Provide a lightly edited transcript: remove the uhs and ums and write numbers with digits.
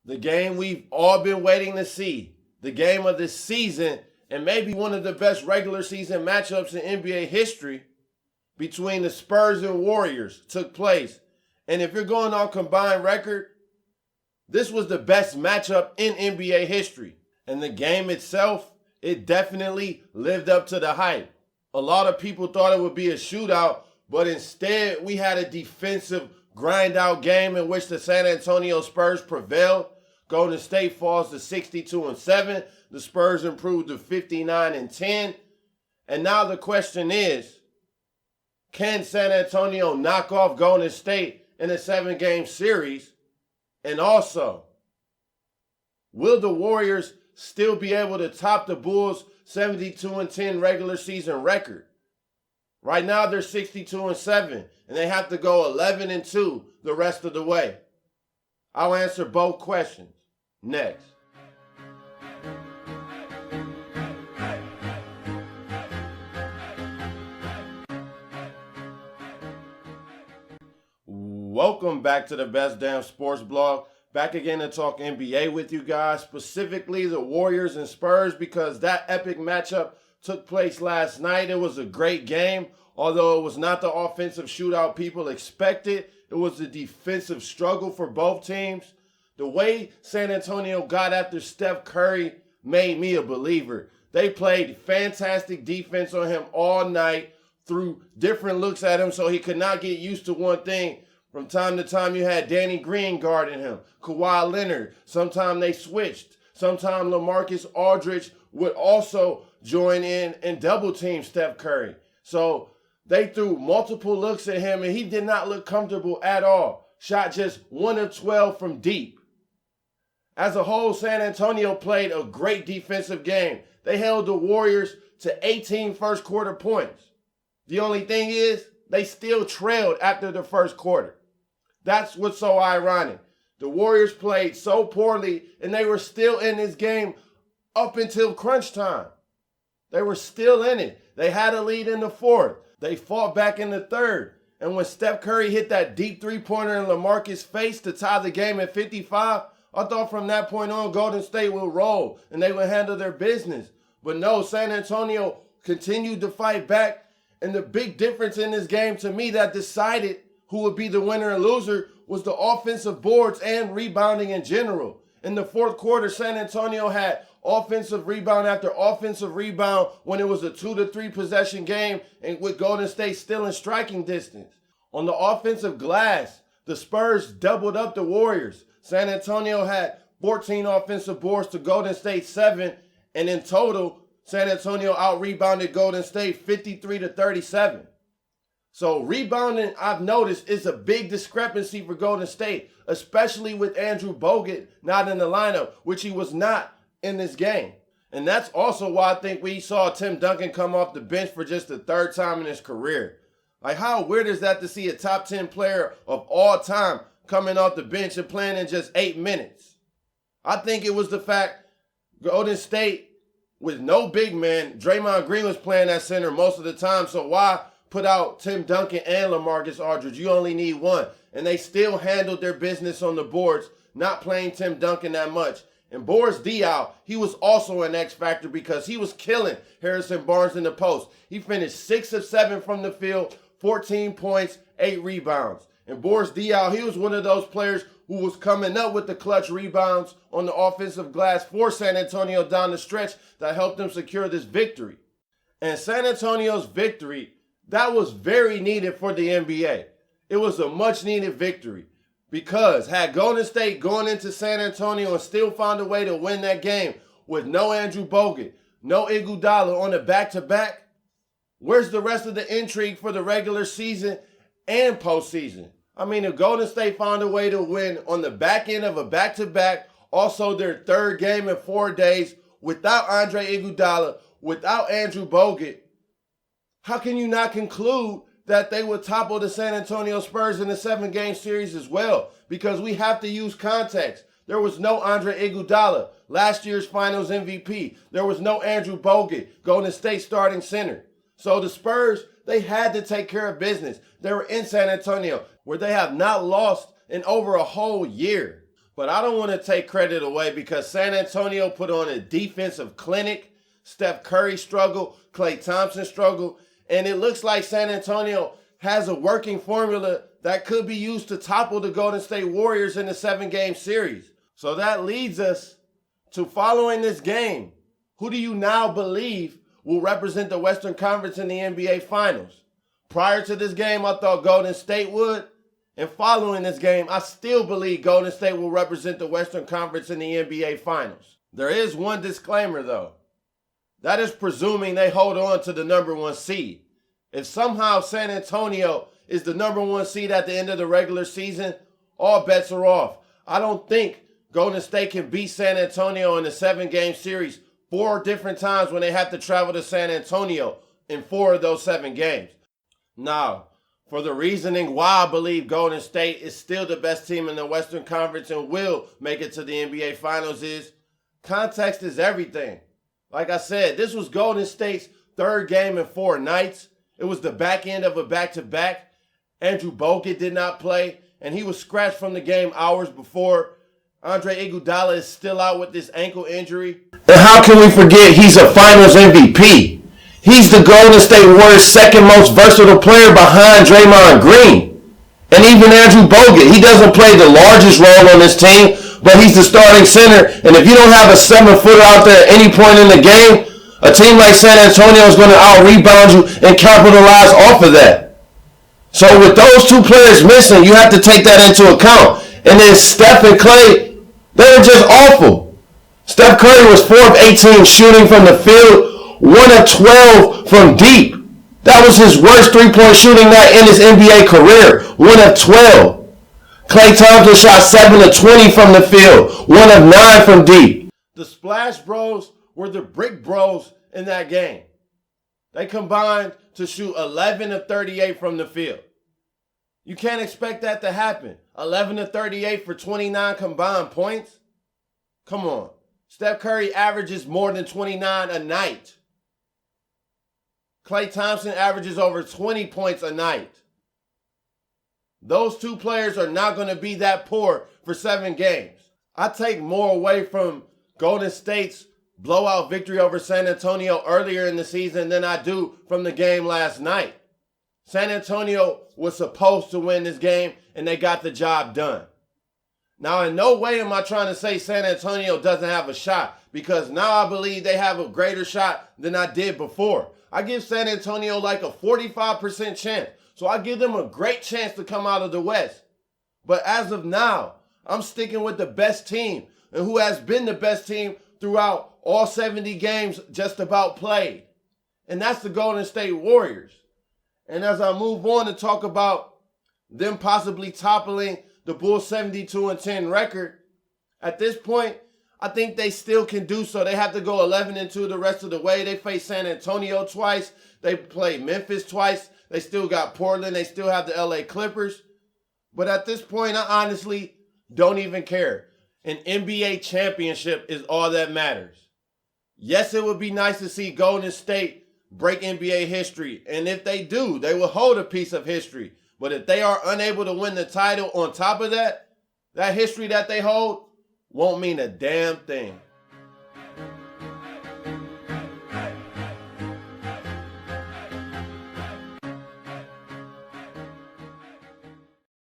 The game we've all been waiting to see, the game of the season, and maybe one of the best regular season matchups in NBA history between the Spurs and Warriors took place. And if you're going on combined record, this was the best matchup in NBA history. And the game itself, it definitely lived up to the hype. A lot of people thought it would be a shootout, but instead we had a defensive grind out game in which the San Antonio Spurs prevailed. Golden State falls to 62-7. The Spurs improved to 59-10. And now the question is, can San Antonio knock off Golden State in a 7-game series? And also, will the Warriors still be able to top the Bulls' 72-10 regular season record? Right now they're 62-7, and they have to go 11-2 the rest of the way. I'll answer both questions next. Welcome back to the Best Damn Sports Blog. Back again to talk NBA with you guys, specifically the Warriors and Spurs, because that epic matchup took place last night. It was a great game, although it was not the offensive shootout people expected. It was a defensive struggle for both teams. The way San Antonio got after Steph Curry made me a believer. They played fantastic defense on him all night, threw different looks at him so he could not get used to one thing. From time to time, you had Danny Green guarding him, Kawhi Leonard. Sometimes they switched. Sometimes LaMarcus Aldridge would also join in and double team Steph Curry. So they threw multiple looks at him, and he did not look comfortable at all. Shot just 1 of 12 from deep. As a whole, San Antonio played a great defensive game. They held the Warriors to 18 first quarter points. The only thing is, they still trailed after the first quarter. That's what's so ironic. The Warriors played so poorly, and they were still in this game up until crunch time. They were still in it. They had a lead in the fourth. They fought back in the third. And when Steph Curry hit that deep three-pointer in LaMarcus' face to tie the game at 55, I thought from that point on Golden State would roll and they would handle their business. But no, San Antonio continued to fight back. And the big difference in this game to me that decided who would be the winner and loser was the offensive boards and rebounding in general. In the fourth quarter, San Antonio had offensive rebound after offensive rebound when it was a 2 to 3 possession game and with Golden State still in striking distance. On the offensive glass, the Spurs doubled up the Warriors. San Antonio had 14 offensive boards to Golden State 7, and in total, San Antonio out-rebounded Golden State 53-37. So rebounding, I've noticed, is a big discrepancy for Golden State, especially with Andrew Bogut not in the lineup, which he was not in this game. And that's also why I think we saw Tim Duncan come off the bench for just the third time in his career. Like, how weird is that to see a top 10 player of all time coming off the bench and playing in just 8 minutes? I think it was the fact Golden State, with no big man, Draymond Green was playing at center most of the time, so why put out Tim Duncan and LaMarcus Aldridge? You only need one. And they still handled their business on the boards, not playing Tim Duncan that much. And Boris Diaw, he was also an X factor because he was killing Harrison Barnes in the post. He finished 6 of 7 from the field, 14 points, 8 rebounds. And Boris Diaw, he was one of those players who was coming up with the clutch rebounds on the offensive glass for San Antonio down the stretch that helped them secure this victory. And San Antonio's victory, that was very needed for the NBA. It was a much needed victory because had Golden State gone into San Antonio and still found a way to win that game with no Andrew Bogut, no Iguodala on the back-to-back, where's the rest of the intrigue for the regular season and postseason? I mean, if Golden State found a way to win on the back end of a back-to-back, also their third game in 4 days, without Andre Iguodala, without Andrew Bogut, how can you not conclude that they would topple the San Antonio Spurs in the 7-game series as well? Because we have to use context. There was no Andre Iguodala, last year's Finals MVP. There was no Andrew Bogut, Golden State starting center. So the Spurs, they had to take care of business. They were in San Antonio, where they have not lost in over a whole year. But I don't want to take credit away because San Antonio put on a defensive clinic. Steph Curry struggled, Klay Thompson struggled, and it looks like San Antonio has a working formula that could be used to topple the Golden State Warriors in the 7-game series. So that leads us to following this game. Who do you now believe will represent the Western Conference in the NBA Finals? Prior to this game, I thought Golden State would. And following this game, I still believe Golden State will represent the Western Conference in the NBA Finals. There is one disclaimer, though. That is presuming they hold on to the number 1 seed. If somehow San Antonio is the number 1 seed at the end of the regular season, all bets are off. I don't think Golden State can beat San Antonio in the 7-game series 4 different times when they have to travel to San Antonio in 4 of those 7 games. Now, for the reasoning why I believe Golden State is still the best team in the Western Conference and will make it to the NBA Finals is context is everything. Like I said, this was Golden State's 3rd game in 4 nights. It was the back end of a back-to-back. Andrew Bogut did not play, and he was scratched from the game hours before. Andre Iguodala is still out with this ankle injury. And how can we forget he's a Finals MVP? He's the Golden State Warriors' 2nd most versatile player behind Draymond Green. And even Andrew Bogut, he doesn't play the largest role on this team, but he's the starting center. And if you don't have a 7-footer out there at any point in the game, a team like San Antonio is going to out-rebound you and capitalize off of that. So with those 2 players missing, you have to take that into account. And then Steph and Klay, they were just awful. Steph Curry was 4 of 18 shooting from the field, 1 of 12 from deep. That was his worst 3-point shooting night in his NBA career, 1 of 12. Klay Thompson shot 7 of 20 from the field, 1 of 9 from deep. The Splash Bros were the Brick Bros in that game. They combined to shoot 11 of 38 from the field. You can't expect that to happen. 11 of 38 for 29 combined points? Come on. Steph Curry averages more than 29 a night. Klay Thompson averages over 20 points a night. Those 2 players are not going to be that poor for 7 games. I take more away from Golden State's blowout victory over San Antonio earlier in the season than I do from the game last night. San Antonio was supposed to win this game, and they got the job done. Now, in no way am I trying to say San Antonio doesn't have a shot, because now I believe they have a greater shot than I did before. I give San Antonio like a 45% chance. So I give them a great chance to come out of the West. But as of now, I'm sticking with the best team and who has been the best team throughout all 70 games just about played. And that's the Golden State Warriors. And as I move on to talk about them possibly toppling the Bulls' 72-10 record, at this point, I think they still can do so. They have to go 11-2 the rest of the way. They face San Antonio twice. They play Memphis twice. They still got Portland. They still have the LA Clippers. But at this point, I honestly don't even care. An NBA championship is all that matters. Yes, it would be nice to see Golden State break NBA history. And if they do, they will hold a piece of history. But if they are unable to win the title on top of that, that history that they hold won't mean a damn thing.